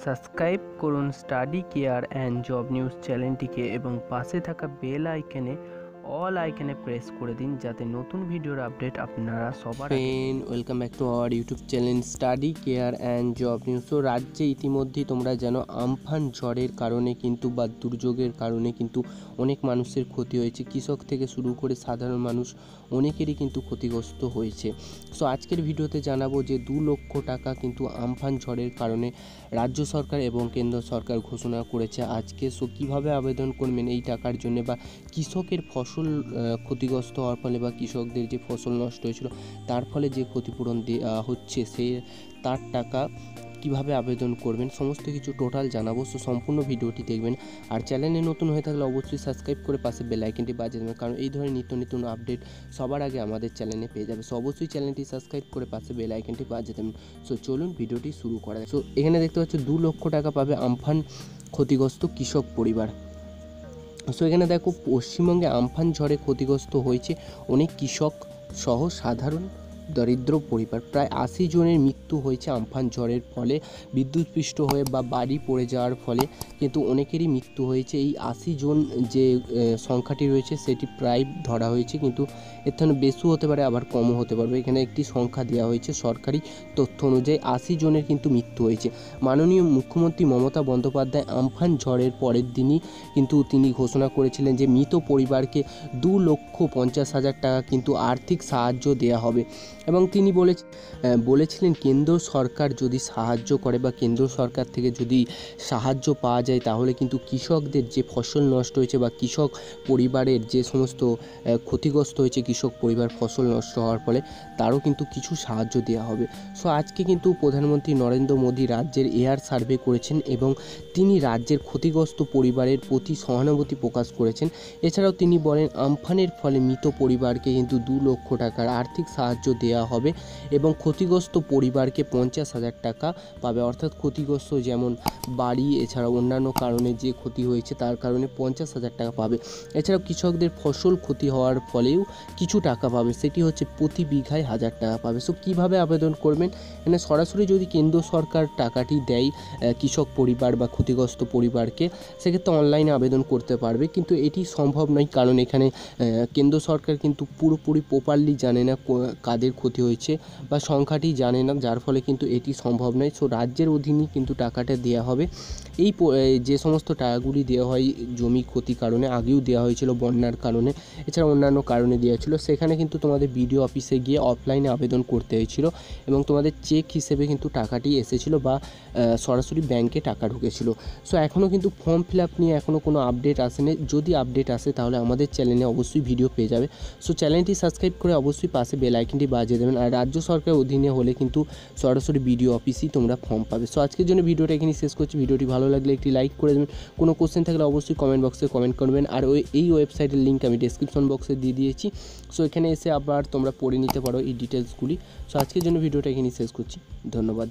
Subscribe করুন study care and job news চ্যানেলটিকে এবং পাশে থাকা বেল আইকনে অল আইকনে প্রেস করে দিন যাতে নতুন ভিডিওর আপডেট আপনারা সবার আগে। Welcome back to our YouTube channel study care and job news. তো রাজ্যে ইতিমধ্যেই তোমরা জানো আমফান ঝড়ের কারণে কিন্তু বা দুর্যোগের কারণে কিন্তু অনেক মানুষের ক্ষতি হয়েছে, কৃষক থেকে শুরু করে সাধারণ মানুষ অনেকেরই কিন্তু ক্ষতিগ্রস্ত হয়েছে। সো আজকের ভিডিওতে জানাবো যে 2 লক্ষ টাকা কিন্তু আমফান ঝড়ের কারণে রাজ্য সরকার এবং কেন্দ্র সরকার ঘোষণা করেছে আজকে। সো কীভাবে আবেদন করবেন এই টাকার জন্য, বা কৃষকের ফসল ক্ষতিগ্রস্ত হওয়ার ফলে বা কৃষকদের যে ফসল নষ্ট হয়েছিল তার ফলে যে ক্ষতিপূরণ হচ্ছে তার টাকা কিভাবে আবেদন করবেন সমস্ত কিছু টোটাল জানাবো। সো সম্পূর্ণ ভিডিওটি দেখবেন, আর চ্যানেলে নতুন হয়ে থাকলে অবশ্যই সাবস্ক্রাইব করে পাশে বেল আইকনটি বাজিয়ে দেবেন, কারণ এই ধরনের নিত্য নতুন আপডেট সবার আগে আমাদের চ্যানেলে পেয়ে যাবে। সো অবশ্যই চ্যানেলটি সাবস্ক্রাইব করে পাশে বেল আইকনটি বাজিয়ে দেবেন। সো চলুন ভিডিওটি শুরু করা যাক। সো এখানে দেখতে পাচ্ছ 2 লক্ষ টাকা পাবে আমফান ক্ষতিগ্রস্ত কৃষক পরিবার। সো এখানে দেখো পশ্চিমবঙ্গে আমফান ঝড়ে ক্ষতিগ্রস্ত হয়েছে অনেক কৃষক সহ সাধারণ দরিদ্র পরিবার। প্রায় 80 জনের মৃত্যু হয়েছে আমফান ঝড়ের ফলে, বিদ্যুৎস্পৃষ্ট হয়ে বা বাড়ি পড়ে যাওয়ার ফলে কিন্তু অনেকেরই মৃত্যু হয়েছে। এই 80 জন যে সংখ্যাটি রয়েছে সেটি প্রায় ধরা হয়েছে, কিন্তু এর থেকে বেশিও হতে পারে আবার কমও হতে পারবে। এখানে একটি সংখ্যা দেওয়া হয়েছে সরকারি তথ্য অনুযায়ী 80 জনের কিন্তু মৃত্যু হয়েছে। মাননীয় মুখ্যমন্ত্রী মমতা বন্দ্যোপাধ্যায় আমফান ঝড়ের পরের দিনই কিন্তু তিনি ঘোষণা করেছিলেন যে মৃত পরিবারকে 2,50,000 টাকা কিন্তু আর্থিক সাহায্য দেওয়া হবে, এবং তিনি বলেছিলেন কেন্দ্র সরকার যদি সাহায্য করে বা কেন্দ্র সরকার থেকে যদি সাহায্য পাওয়া যায় তাহলে কিন্তু কৃষকদের যে ফসল নষ্ট হয়েছে বা কৃষক পরিবারের যে সমস্ত ক্ষতিগ্রস্ত হয়েছে কৃষক পরিবার ফসল নষ্ট হওয়ার ফলে তারও কিন্তু কিছু সাহায্য দেওয়া হবে। সো আজকে কিন্তু প্রধানমন্ত্রী নরেন্দ্র মোদী রাজ্যের এয়ার সার্ভে করেছেন এবং তিনি রাজ্যের ক্ষতিগ্রস্ত পরিবারের প্রতি সহানুভূতি প্রকাশ করেছেন। এছাড়াও তিনি বলেন আমফানের ফলে মৃত পরিবারকে কিন্তু 2 লক্ষ টাকার আর্থিক সাহায্য দেওয়া হবে এবং ক্ষতিগ্রস্ত পরিবারকে 50,000 টাকা পাবে, অর্থাৎ ক্ষতিগ্রস্ত যেমন বাড়ি এছাড়া অন্যান্য কারণে যে ক্ষতি হয়েছে তার কারণে 50,000 টাকা পাবে। এছাড়াও কৃষকদের ফসল ক্ষতি হওয়ার ফলেও কিছু টাকা পাবে, সেটি হচ্ছে প্রতি বিঘায় 1000 টাকা পাবে। সো কীভাবে আবেদন করবেন, মানে সরাসরি যদি কেন্দ্র সরকার টাকাটি দেয় কৃষক পরিবার বা ক্ষতিগ্রস্ত পরিবারকে সেক্ষেত্রে অনলাইনে আবেদন করতে পারবে, কিন্তু এটি সম্ভব নয়, কারণ এখানে কেন্দ্র সরকার কিন্তু পুরোপুরি প্রপারলি জানে না কাদের ক্ষতি হয়েছে বা সংখ্যাটি জানে না, যার ফলে কিন্তু এটি সম্ভব নয়। সো রাজ্যের অধীনেই কিন্তু টাকাটা দেওয়া হবে। এই যে সমস্ত টাকাগুলি দেওয়া হয় জমি ক্ষতির কারণে, আগেও দেওয়া হয়েছিল বন্যার কারণে, এছাড়া অন্যান্য কারণে দেওয়া ছিল, সেখানে কিন্তু তোমাদের বিডিও অফিসে গিয়ে অফলাইনে আবেদন করতে হয়েছিল এবং তোমাদের চেক হিসেবে কিন্তু টাকাটি এসেছিলো বা সরাসরি ব্যাংকে টাকা ঢুকেছিল। সো এখনও কিন্তু ফর্ম ফিল আপ নিয়ে এখনও কোনো আপডেট আসেনি, যদি আপডেট আসে তাহলে আমাদের চ্যানেলে অবশ্যই ভিডিও পেয়ে যাবে। সো চ্যানেলটি সাবস্ক্রাইব করে অবশ্যই পাশে বেল আইকনটি বাজিয়ে দেবেন, আর রাজ্য সরকারের অধীনে হলে কিন্তু সরাসরি বিডিও অফিসেই তোমরা ফর্ম পাবে। সো আজকের জন্য ভিডিওটা এখানেই শেষ করছি। ভিডিওটি ভালো লাগলে একটি লাইক করে দেবেন, কোনো কোশ্চেন থাকলে অবশ্যই কমেন্ট বক্সে কমেন্ট করবেন, আর এই ওয়েবসাইটের লিঙ্ক আমি ডেসক্রিপশন বক্সে দিয়ে দিয়েছি। সো এখানে এসে আবার তোমরা পড়ে নিতে পারো এই ডিটেলসগুলি। সো আজকের জন্য ভিডিওটা এখানেই শেষ করছি, ধন্যবাদ।